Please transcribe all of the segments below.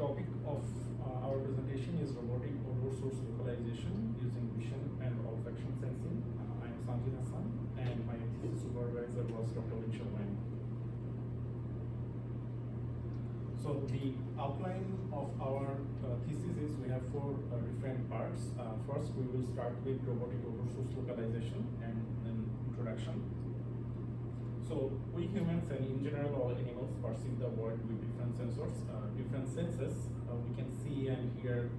topic of our presentation is robotic odor source localization using vision and olfaction sensing. I am Sanjay Hassan and my thesis supervisor was Dr. Vinchalmani. So the outline of our thesis is we have four different parts. First, we will start with robotic odor source localization and then introduction. So we humans and in general all animals perceive the world with different sensors, different senses. We can see and hear,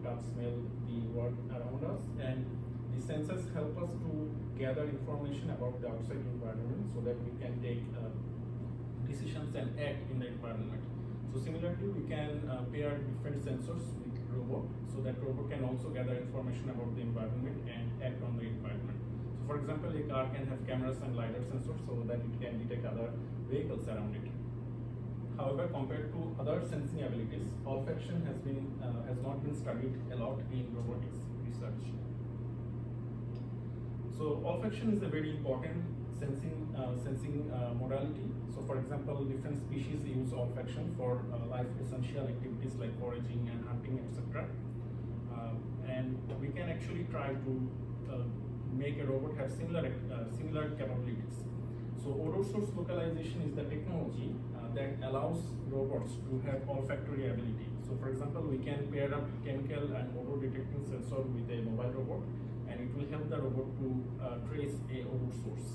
touch, smell the world around us, and the senses help us to gather information about the outside environment so that we can take decisions and act in the environment. So similarly, we can pair different sensors with robot so that robot can also gather information about the environment and act on the environment. So for example, a car can have cameras and LiDAR sensors so that it can detect other vehicles around it. However, compared to other sensing abilities, olfaction has not been studied a lot in robotics research. So olfaction is a very important sensing modality. So for example, different species use olfaction for life essential activities like foraging and hunting, etc. And we can actually try to make a robot have similar capabilities. So odor source localization is the technology that allows robots to have olfactory ability. So for example, we can pair up chemical and odor detecting sensor with a mobile robot, and it will help the robot to trace a odor source.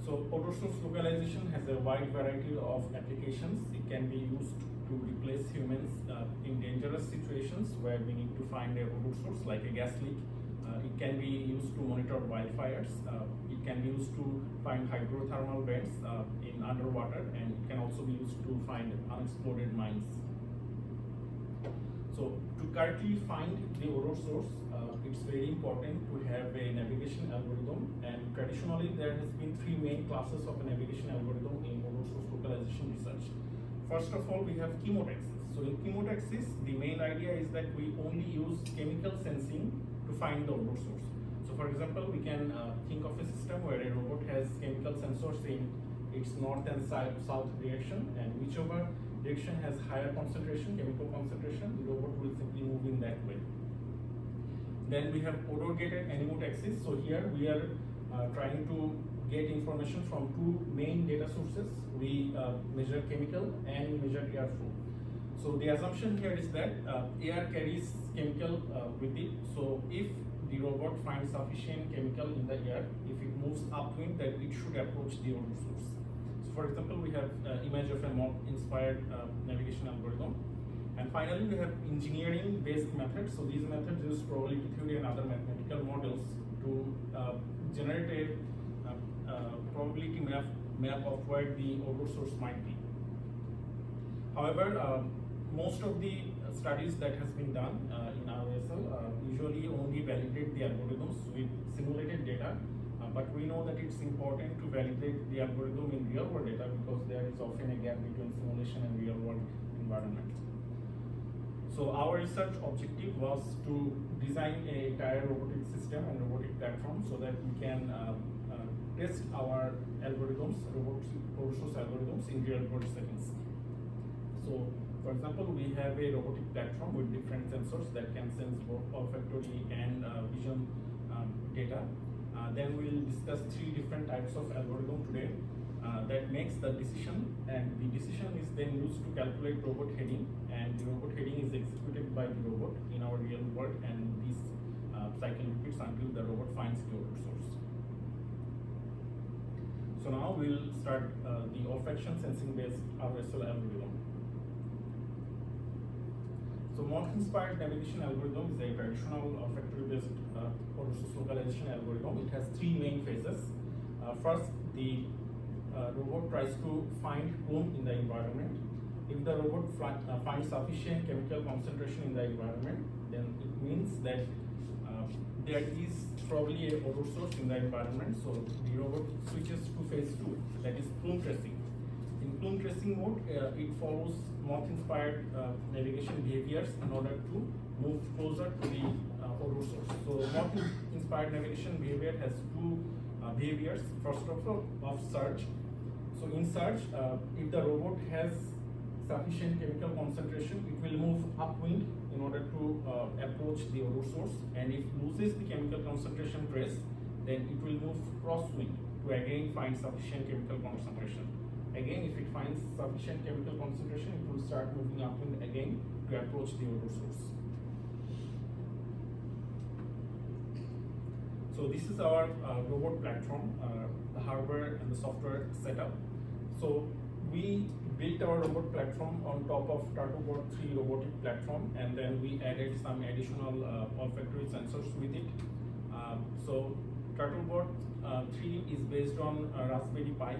So odor source localization has a wide variety of applications. It can be used to replace humans in dangerous situations where we need to find a odor source like a gas leak. It can be used to monitor wildfires. It can be used to find hydrothermal vents in underwater, and it can also be used to find unexploded mines. So to correctly find the odor source, it's very important to have a navigation algorithm, and traditionally there has been three main classes of a navigation algorithm in odor source localization research. First of all, we have chemotaxis. So in chemotaxis, the main idea is that we only use chemical sensing to find the odor source. So for example, we can think of a system where a robot has chemical sensors in its north and south direction, and whichever direction has higher concentration, chemical concentration, the robot will simply move in that way. Then we have odor-gated anemotaxis. So here we are trying to get information from two main data sources. We measure chemical and we measure airflow. So the assumption here is that air carries chemical with it. So if the robot finds sufficient chemical in the air, if it moves upwind, then it should approach the odor source. So for example, we have image of a moth-inspired navigation algorithm. And finally, we have engineering-based methods. So these methods use probability theory and other mathematical models to generate a probability map of where the odor source might be. However, most of the studies that has been done in RSL usually only validate the algorithms with simulated data, but we know that it's important to validate the algorithm in real world data because there is often a gap between simulation and real world environment. So our research objective was to design a entire robotic system and robotic platform so that we can test our algorithms, robotic odor source algorithms in real world settings. So for example, we have a robotic platform with different sensors that can sense both olfactory and vision data. Then we'll discuss three different types of algorithm today that makes the decision, and the decision is then used to calculate robot heading, and the robot heading is executed by the robot in our real world, and this cycle repeats until the robot finds the odor source. So now we'll start the olfaction sensing based RSL algorithm. So moth-inspired navigation algorithm is a traditional olfactory-based odor source localization algorithm. It has three main phases. First, the robot tries to find plume in the environment. If the robot finds sufficient chemical concentration in the environment, then it means that there is probably a odor source in the environment. So the robot switches to phase 2, that is plume tracing. In plume tracing mode, it follows moth-inspired navigation behaviors in order to move closer to the odor source. So moth-inspired navigation behavior has two behaviors. First of all, of search. So in search, if the robot has sufficient chemical concentration, it will move upwind in order to approach the odor source, and if loses the chemical concentration trace, then it will move crosswind to again find sufficient chemical concentration. Again, if it finds sufficient chemical concentration, it will start moving upwind again to approach the odor source. So this is our robot platform, the hardware and the software setup. So we built our robot platform on top of TurtleBot 3 robotic platform, and then we added some additional olfactory sensors with it. So TurtleBot 3 is based on Raspberry Pi.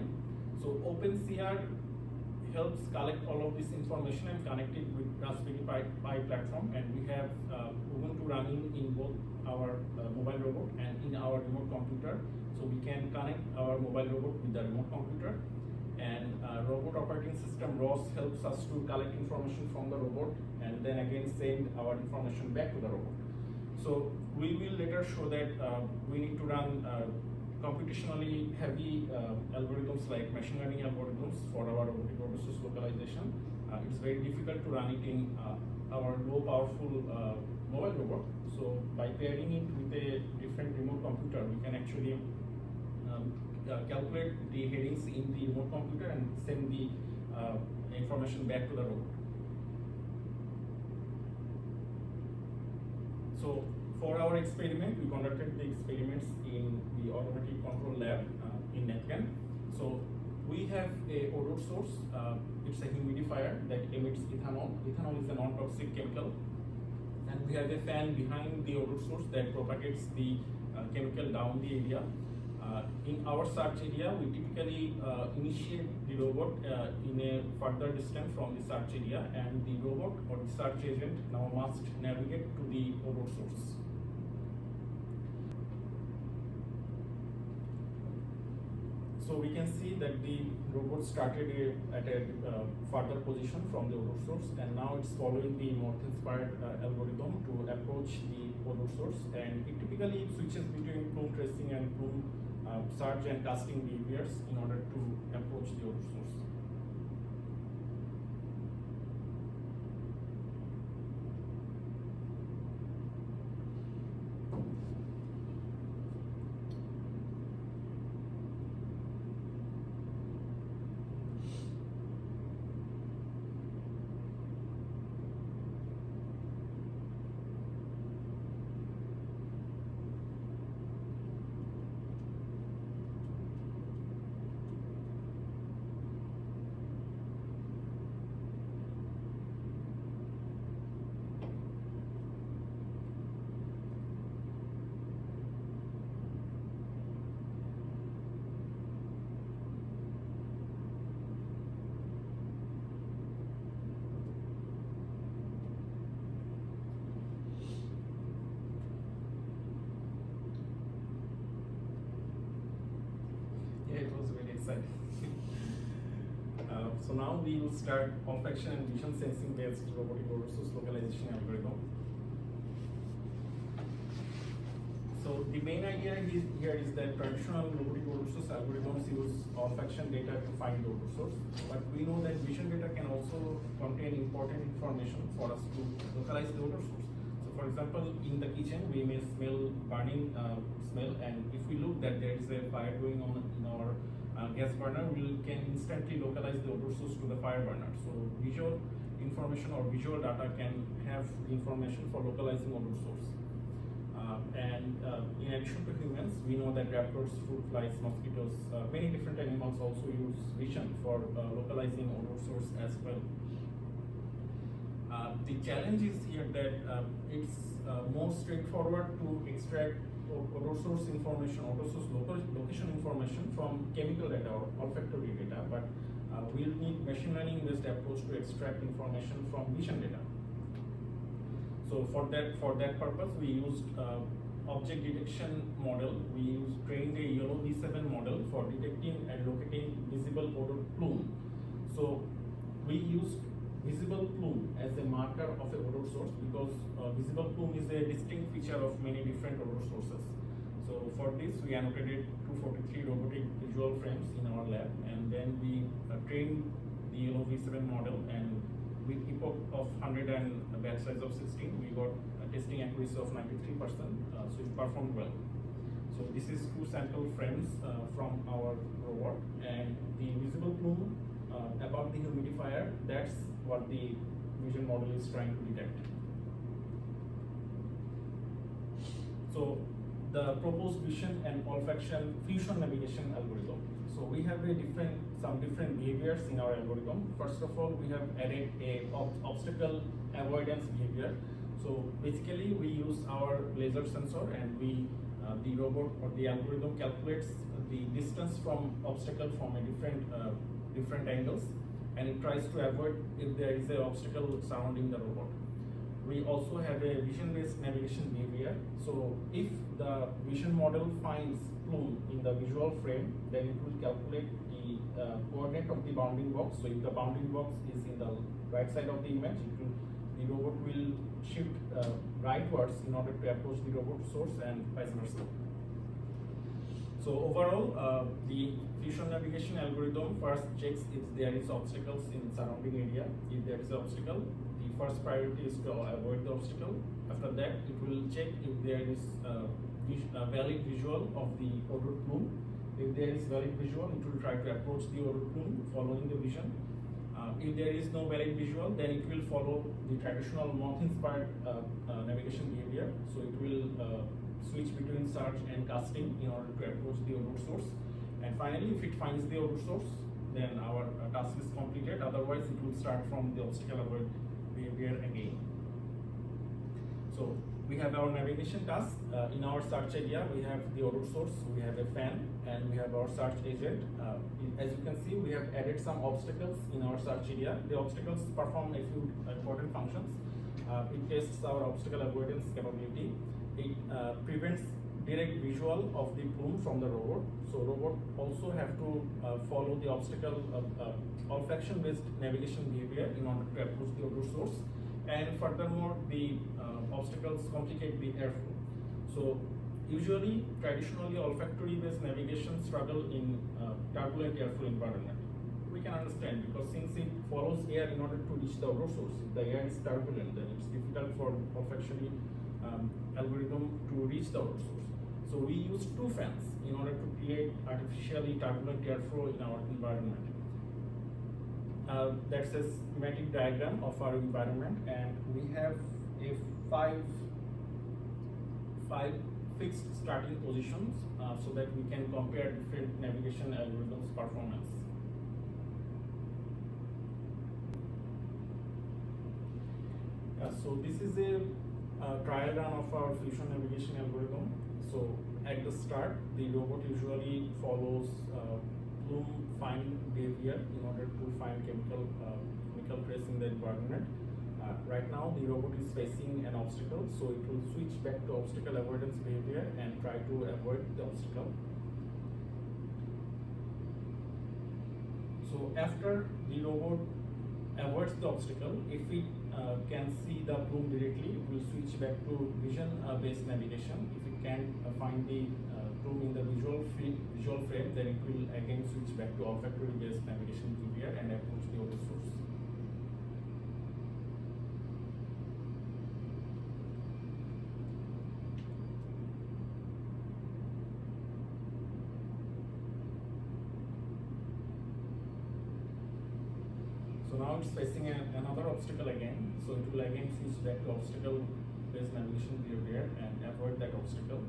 So OpenCR helps collect all of this information and connect it with Raspberry Pi platform, and we have Ubuntu running in both our mobile robot and in our remote computer. So we can connect our mobile robot with the remote computer, and robot operating system ROS helps us to collect information from the robot and then again send our information back to the robot. So we will later show that we need to run computationally heavy algorithms like machine learning algorithms for our robotic odor source localization. It's very difficult to run it in our low powerful mobile robot. So by pairing it with a different remote computer, we can actually calculate the headings in the remote computer and send the information back to the robot. So for our experiment, we conducted the experiments in the automatic control lab in NetCan. So we have a odor source. It's a humidifier that emits ethanol. Ethanol is a non-toxic chemical, and we have a fan behind the odor source that propagates the chemical down the area. In our search area, we typically initiate the robot in a further distance from the search area, and the robot or the search agent now must navigate to the odor source. So we can see that the robot started at a further position from the odor source, and now it's following the Morse-inspired algorithm to approach the odor source, and it typically switches between plume tracing and plume search and casting behaviors in order to approach the odor source. It was very exciting. So now we will start olfaction and vision sensing based robotic odor source localization algorithm. So the main idea here is that traditional robotic odor source algorithms use olfaction data to find the odor source, but we know that vision data can also contain important information for us to localize the odor source. So for example, in the kitchen, we may smell burning smell, and if we look that there is a fire going on in our gas burner, we can instantly localize the odor source to the fire burner. So visual information or visual data can have information for localizing odor source. In addition to humans, we know that raptors, fruit flies, mosquitoes, many different animals also use vision for localizing odor source as well. The challenge is here that it's more straightforward to extract odor source information, odor source location information from chemical data or olfactory data, but we'll need machine learning based approach to extract information from vision data. So for that purpose, we used object detection model. We trained a yellow V7 model for detecting and locating visible odor plume. So we used visible plume as a marker of a odor source because visible plume is a distinct feature of many different odor sources. So for this, we annotated 243 robotic visual frames in our lab, and then we trained the yellow V7 model, and of 100 and a batch size of 16, we got a testing accuracy of 93%, so it performed well. So this is two sample frames from our robot, and the visible plume above the humidifier, that's what the vision model is trying to detect. So the proposed vision and olfaction fusion navigation algorithm. So we have some different behaviors in our algorithm. First of all, we have added a obstacle avoidance behavior. So basically, we use our laser sensor, and the robot or the algorithm calculates the distance from obstacle from a different angles, and it tries to avoid if there is an obstacle surrounding the robot. We also have a vision-based navigation behavior. So if the vision model finds plume in the visual frame, then it will calculate the coordinate of the bounding box. So if the bounding box is in the right side of the image, the robot will shift rightwards in order to approach the robot source, and vice versa. So overall, the fusion navigation algorithm first checks if there is obstacles in surrounding area. If there is an obstacle, the first priority is to avoid the obstacle. After that, it will check if there is a valid visual of the odor plume. If there is valid visual, it will try to approach the odor plume following the vision. If there is no valid visual, then it will follow the traditional moth-inspired navigation behavior. So it will switch between search and casting in order to approach the odor source. And finally, if it finds the odor source, then our task is completed. Otherwise, it will start from the obstacle avoid behavior again. So we have our navigation task. In our search area, we have the odor source, we have a fan, and we have our search agent. As you can see, we have added some obstacles in our search area. The obstacles perform a few important functions. It tests our obstacle avoidance capability. It prevents direct visual of the plume from the robot. So robot also have to follow the obstacle olfaction-based navigation behavior in order to approach the odor source. And furthermore, the obstacles complicate the airflow. So usually, traditionally, olfactory-based navigation struggle in turbulent airflow environment. We can understand, because since it follows air in order to reach the odor source, if the air is turbulent, then it's difficult for olfactory algorithm to reach the odor source. So we use two fans in order to create artificially turbulent airflow in our environment. That's a schematic diagram of our environment, and we have a five fixed starting positions so that we can compare different navigation algorithms' performance. So this is a trial run of our fusion navigation algorithm. So at the start, the robot usually follows plume finding behavior in order to find chemical trace in the environment. Right now, the robot is facing an obstacle, so it will switch back to obstacle avoidance behavior and try to avoid the obstacle. So after the robot avoids the obstacle, if it can see the plume directly, it will switch back to vision-based navigation. If it can find the plume in the visual frame, then it will again switch back to olfactory-based navigation behavior and approach the odor source. So now it's facing another obstacle again. So it will again switch back to obstacle-based navigation behavior and avoid that obstacle.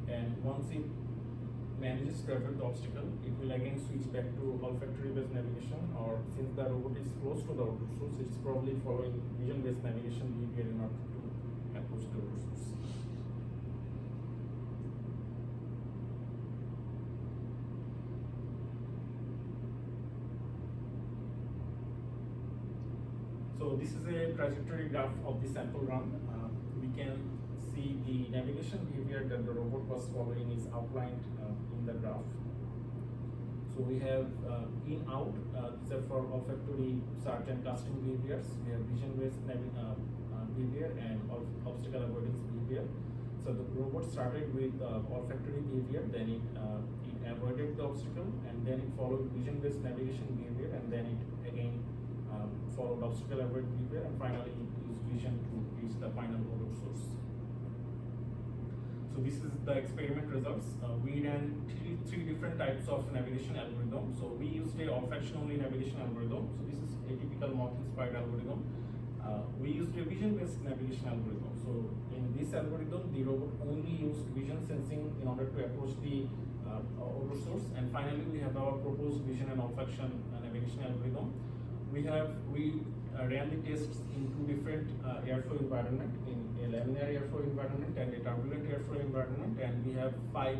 And once it manages to avoid the obstacle, it will again switch back to olfactory-based navigation, or since the robot is close to the odor source, it's probably following vision-based navigation behavior in order to approach the odor source. So this is a trajectory graph of the sample run. We can see the navigation behavior that the robot was following is outlined in the graph. So we have in out, these are for olfactory search and casting behaviors. We have vision-based behavior and obstacle avoidance behavior. So the robot started with olfactory behavior, then it avoided the obstacle, and then it followed vision-based navigation behavior, and then it again followed obstacle avoid behavior, and finally it used vision to reach the final odor source. So this is the experiment results. We ran three different types of navigation algorithm. So we used a olfaction only navigation algorithm. So this is a typical moth-inspired algorithm. We used a vision-based navigation algorithm. So in this algorithm, the robot only used vision sensing in order to approach the odor source. And finally, we have our proposed vision and olfaction navigation algorithm. We ran the tests in two different airflow environment, in a laminar airflow environment and a turbulent airflow environment, and we have 5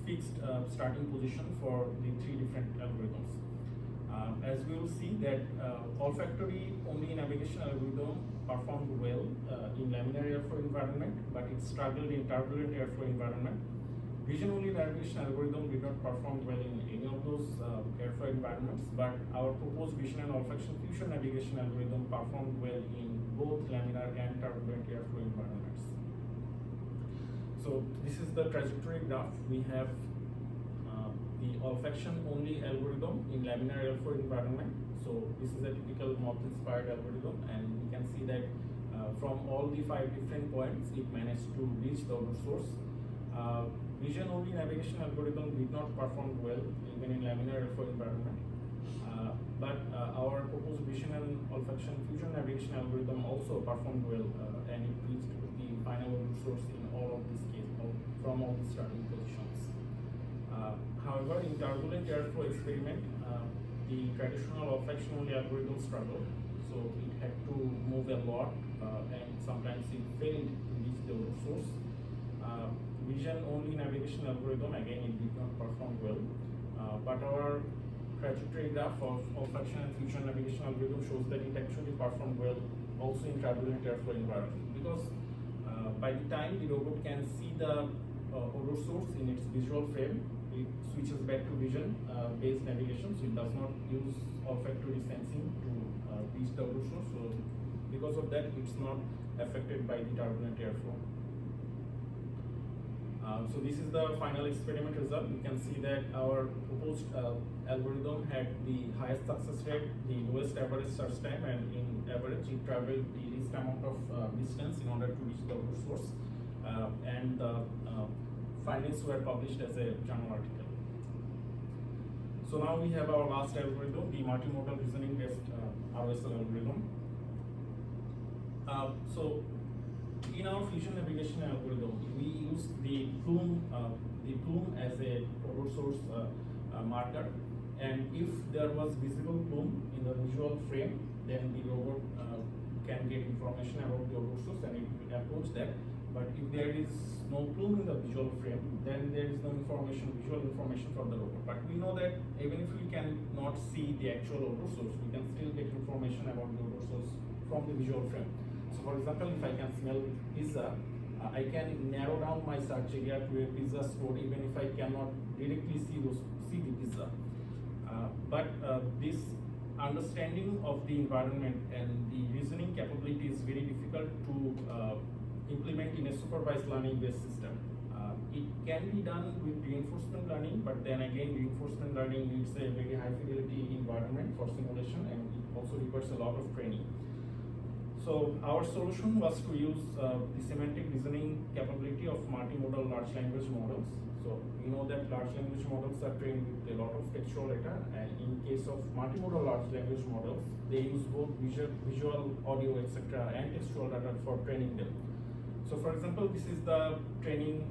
fixed starting position for the 3 different algorithms. As we will see that olfactory only navigation algorithm performed well in laminar airflow environment, but it struggled in turbulent airflow environment. Vision only navigation algorithm did not perform well in any of those airflow environments, but our proposed vision and olfaction fusion navigation algorithm performed well in both laminar and turbulent airflow environments. So this is the trajectory graph. We have the olfaction only algorithm in laminar airflow environment. So this is a typical moth-inspired algorithm, and we can see that from all the 5 different points, it managed to reach the odor source. Vision only navigation algorithm did not perform well even in laminar airflow environment, but our proposed vision and olfaction fusion navigation algorithm also performed well, and it reached the final odor source in all of these cases from all the starting positions. However, in turbulent airflow experiment, the traditional olfaction only algorithm struggled, so it had to move a lot, and sometimes it failed to reach the odor source. Vision only navigation algorithm, again, it did not perform well, but our trajectory graph of olfaction and fusion navigation algorithm shows that it actually performed well also in turbulent airflow environment, because by the time the robot can see the odor source in its visual frame, it switches back to vision based navigation, so it does not use olfactory sensing to reach the odor source. So because of that, it's not affected by the turbulent airflow. So this is the final experiment result. You can see that our proposed algorithm had the highest success rate, the lowest average search time, and in average it traveled the least amount of distance in order to reach the odor source. And the findings were published as a journal article. So now we have our last algorithm, the multimodal reasoning based RSL algorithm. So in our fusion navigation algorithm, we use the plume as a odor source marker, and if there was visible plume in the visual frame, then the robot can get information about the odor source and it will approach that. But if there is no plume in the visual frame, then there is no visual information from the robot. But we know that even if we cannot see the actual odor source, we can still get information about the odor source from the visual frame. So for example, if I can smell pizza, I can narrow down my search area to a pizza store even if I cannot directly see the pizza. But this understanding of the environment and the reasoning capability is very difficult to implement in a supervised learning based system. It can be done with reinforcement learning, but then again reinforcement learning needs a very high fidelity environment for simulation, and it also requires a lot of training. So our solution was to use the semantic reasoning capability of multimodal large language models. So we know that large language models are trained with a lot of textual data, and in case of multimodal large language models, they use both visual, audio, etc. and textual data for training them. So for example, this is the training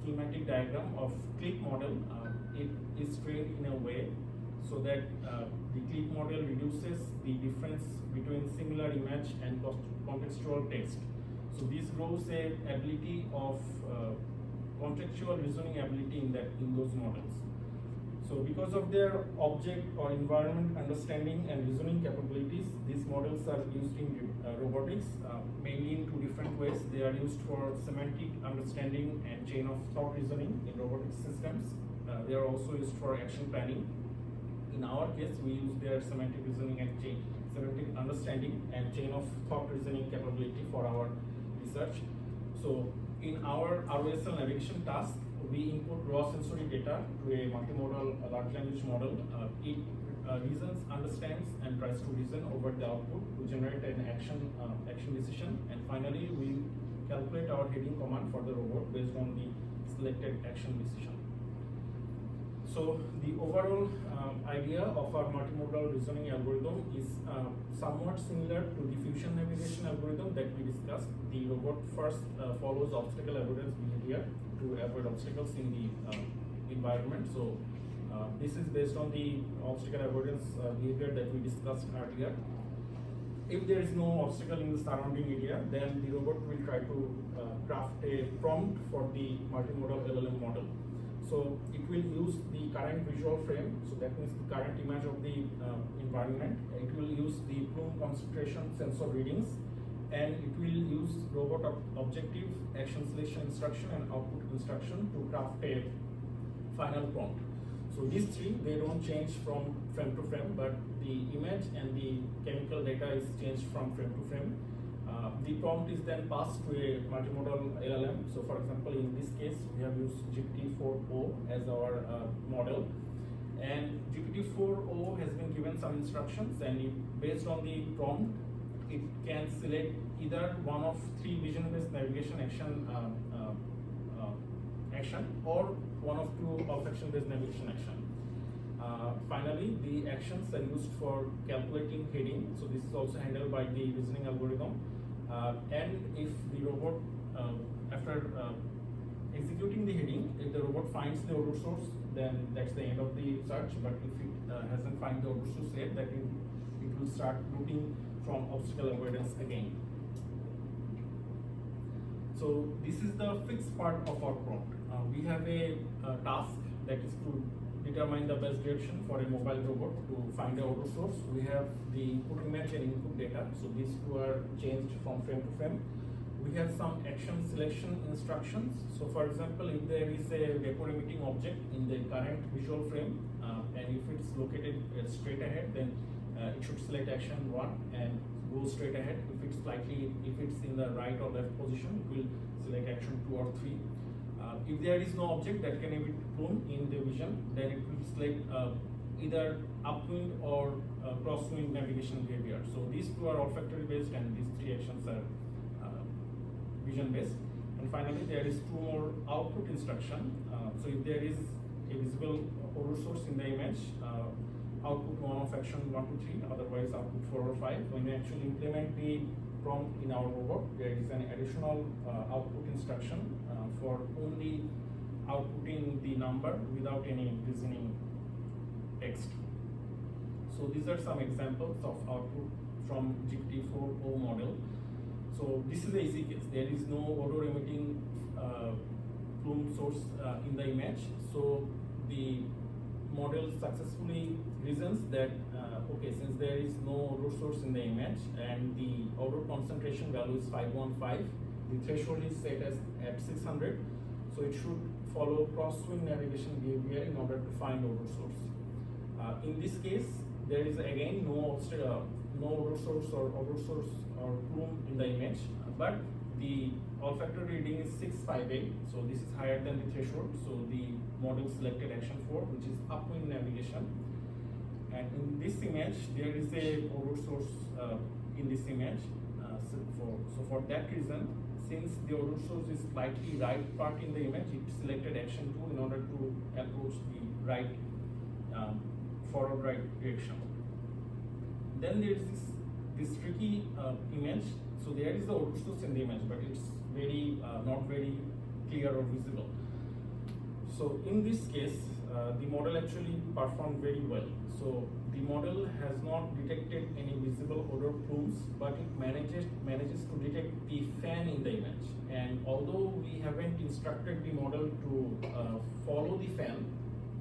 schematic diagram of clip model. It is trained in a way so that the clip model reduces the difference between similar image and contextual text. So this grows a ability of contextual reasoning ability in those models. So because of their object or environment understanding and reasoning capabilities, these models are used in robotics, mainly in 2 different ways. They are used for semantic understanding and chain of thought reasoning in robotic systems. They are also used for action planning. In our case, we use their semantic reasoning and semantic understanding and chain of thought reasoning capability for our research. So in our ROSL navigation task, we input raw sensory data to a multimodal large language model. It reasons, understands, and tries to reason over the output to generate an action decision. And finally, we calculate our heading command for the robot based on the selected action decision. So the overall idea of our multimodal reasoning algorithm is somewhat similar to the fusion navigation algorithm that we discussed. The robot first follows obstacle avoidance behavior to avoid obstacles in the environment. So this is based on the obstacle avoidance behavior that we discussed earlier. If there is no obstacle in the surrounding area, then the robot will try to craft a prompt for the multimodal LLM model. So it will use the current visual frame, so that means the current image of the environment. It will use the plume concentration sensor readings, and it will use robot objective, action selection instruction, and output instruction to craft a final prompt. So these three, they don't change from frame to frame, but the image and the chemical data is changed from frame to frame. The prompt is then passed to a multimodal LLM. So for example, in this case, we have used GPT-4o as our model. And GPT-4o has been given some instructions, and based on the prompt, it can select either one of three vision-based navigation action or one of two olfaction-based navigation action. Finally, the actions are used for calculating heading. So this is also handled by the reasoning algorithm. And if the robot, after executing the heading, if the robot finds the odor source, then that's the end of the search. But if it hasn't found the odor source yet, that it will start looking from obstacle avoidance again. So this is the fixed part of our prompt. We have a task that is to determine the best direction for a mobile robot to find the odor source. We have the input image and input data, so these two are changed from frame to frame. We have some action selection instructions. So for example, if there is a vapor emitting object in the current visual frame, and if it's located straight ahead, then it should select action 1 and go straight ahead. If it's in the right or left position, it will select action 2 or 3. If there is no object that can emit plume in the vision, then it will select either upwind or crosswind navigation behavior. So these two are olfactory based, and these three actions are vision based. And finally, there is two more output instruction. So if there is a visible odor source in the image, output 1 of action 1 to 3, otherwise output 4 or 5. When we actually implement the prompt in our robot, there is an additional output instruction for only outputting the number without any reasoning text. So these are some examples of output from GPT-4o model. So this is the easy case. There is no odor emitting plume source in the image. So the model successfully reasons that okay, since there is no odor source in the image and the odor concentration value is 515, the threshold is set as at 600, so it should follow crosswind navigation behavior in order to find odor source. In this case, there is again no odor source or plume in the image, but the olfactory reading is 658, so this is higher than the threshold. So the model selected action 4, which is upwind navigation. And in this image, there is a odor source in this image. So for that reason, since the odor source is slightly right part in the image, it selected action 2 in order to approach the right forward right direction. Then there is this tricky image. So there is the odor source in the image, but it's very not very clear or visible. So in this case, the model actually performed very well. So the model has not detected any visible odor plumes, but it manages to detect the fan in the image. And although we haven't instructed the model to follow the fan,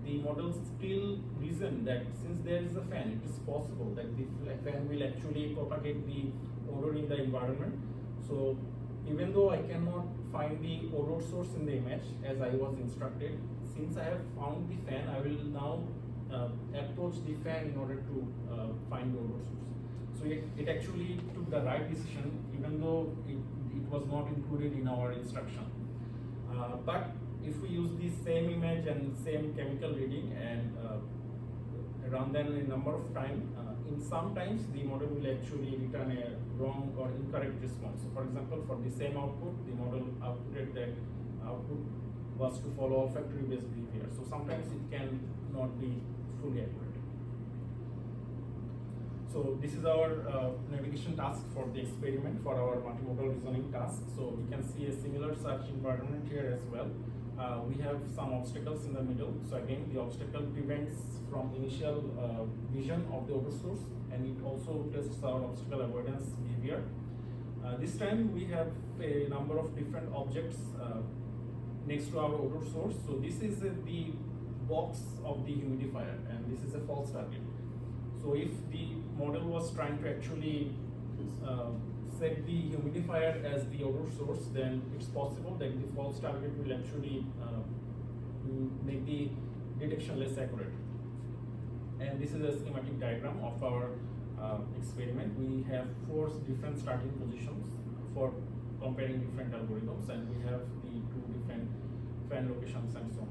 the model still reasoned that since there is a fan, it is possible that the fan will actually propagate the odor in the environment. So even though I cannot find the odor source in the image as I was instructed, since I have found the fan, I will now approach the fan in order to find the odor source. So it actually took the right decision, even though it was not included in our instruction. But if we use the same image and same chemical reading and run them a number of times, in sometimes the model will actually return a wrong or incorrect response. So for example, for the same output, the model outputted that output was to follow olfactory based behavior. So sometimes it can not be fully accurate. So this is our navigation task for the experiment for our multimodal reasoning task. So we can see a similar search environment here as well. We have some obstacles in the middle. So again, the obstacle prevents from initial vision of the odor source, and it also tests our obstacle avoidance behavior. This time we have a number of different objects next to our odor source. So this is the box of the humidifier, and this is a false target. So if the model was trying to actually set the humidifier as the odor source, then it's possible that the false target will actually make the detection less accurate. And this is a schematic diagram of our experiment. We have 4 different starting positions for comparing different algorithms, and we have the 2 different fan locations and so on.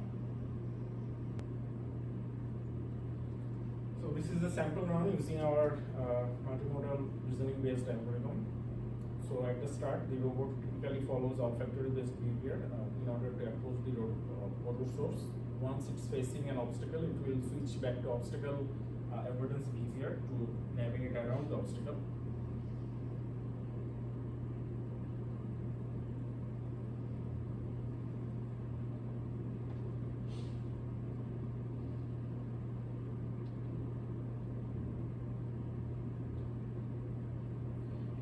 So this is the sample run using our multimodal reasoning based algorithm. So at the start, the robot typically follows olfactory based behavior in order to approach the odor source. Once it's facing an obstacle, it will switch back to obstacle avoidance behavior to navigate around the obstacle.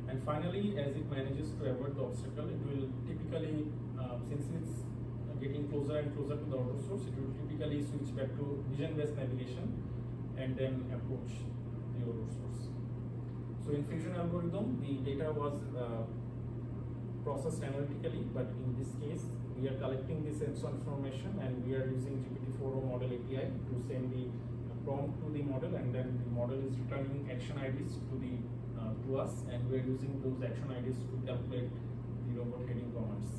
And finally, as it manages to avoid the obstacle, it will typically, since it's getting closer and closer to the odor source, it will typically switch back to vision-based navigation and then approach the odor source. So in fusion algorithm, the data was processed analytically, but in this case, we are collecting the sensor information and we are using GPT-4o model API to send the prompt to the model, and then the model is returning action IDs to us, and we are using those action IDs to calculate the robot heading commands.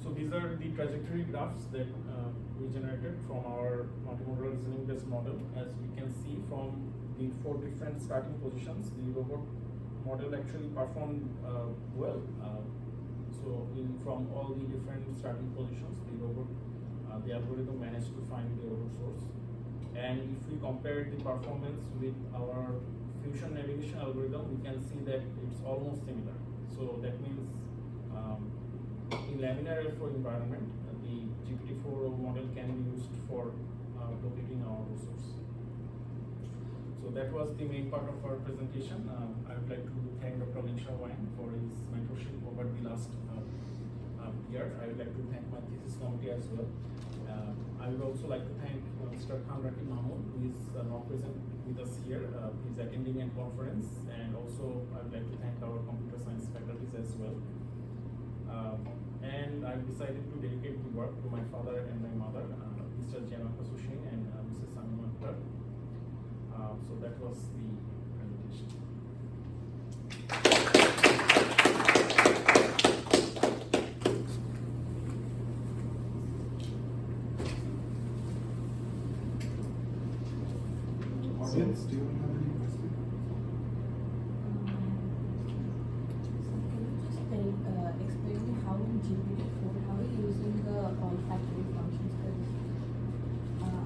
So these are the trajectory graphs that we generated from our multimodal reasoning based model. As we can see from the 4 different starting positions, the robot model actually performed well. So from all the different starting positions, the algorithm managed to find the odor source. And if we compare the performance with our fusion navigation algorithm, we can see that it's almost similar. So that means in laminar airflow environment, the GPT-4o model can be used for locating our odor source. So that was the main part of our presentation. I would like to thank Dr. Lingsha Wang for his mentorship over the last year. I would like to thank my thesis committee as well. I would also like to thank Mr. Khan Rakib Mahmood, who is not present with us here. He's attending a conference, and also I would like to thank our computer science faculties as well. And I decided to dedicate the work to my father and my mother, Mr. Janaka Sushin and Mrs. Sanuman Kar. So that was the presentation. Audience, do you have any questions? So can you just explain me how in GPT-4, how are you using the olfactory functions? Because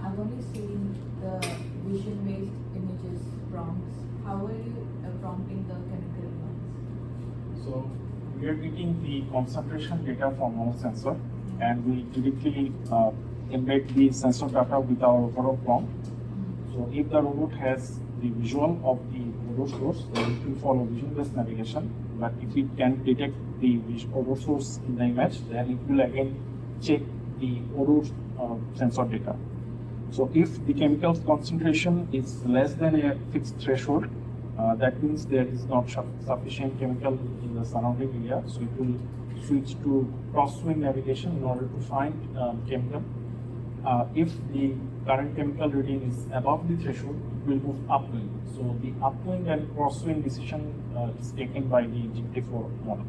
I've only seen the vision-based images prompts. How are you prompting the chemical ones? So we are getting the concentration data from our sensor, and we directly embed the sensor data with our overall prompt. So if the robot has the visual of the odor source, then it will follow vision-based navigation. But if it can detect the odor source in the image, then it will again check the odor sensor data. So if the chemical concentration is less than a fixed threshold, that means there is not sufficient chemical in the surrounding area. So it will switch to cross-swing navigation in order to find chemical. if the current chemical reading is above the threshold, it will move upwind. So the upwind and crosswind decision is taken by the GPT-4 model.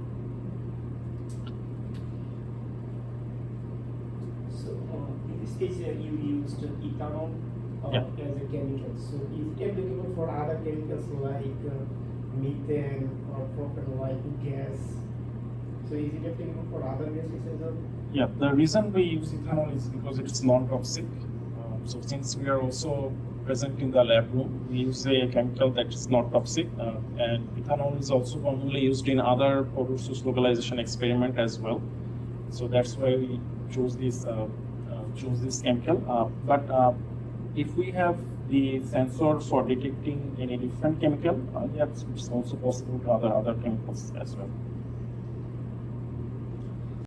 So in this case, you used ethanol Yeah. as a chemical. So is it applicable for other chemicals like methane or propane-like gas? So is it applicable for other gases as well? Yeah, the reason we use ethanol is because it's non-toxic. So since we are also present in the lab room, we use a chemical that is not toxic, and ethanol is also commonly used in other odor source localization experiment as well. So that's why we chose this chemical. But if we have the sensor for detecting any different chemical, yes, it's also possible to other chemicals as well.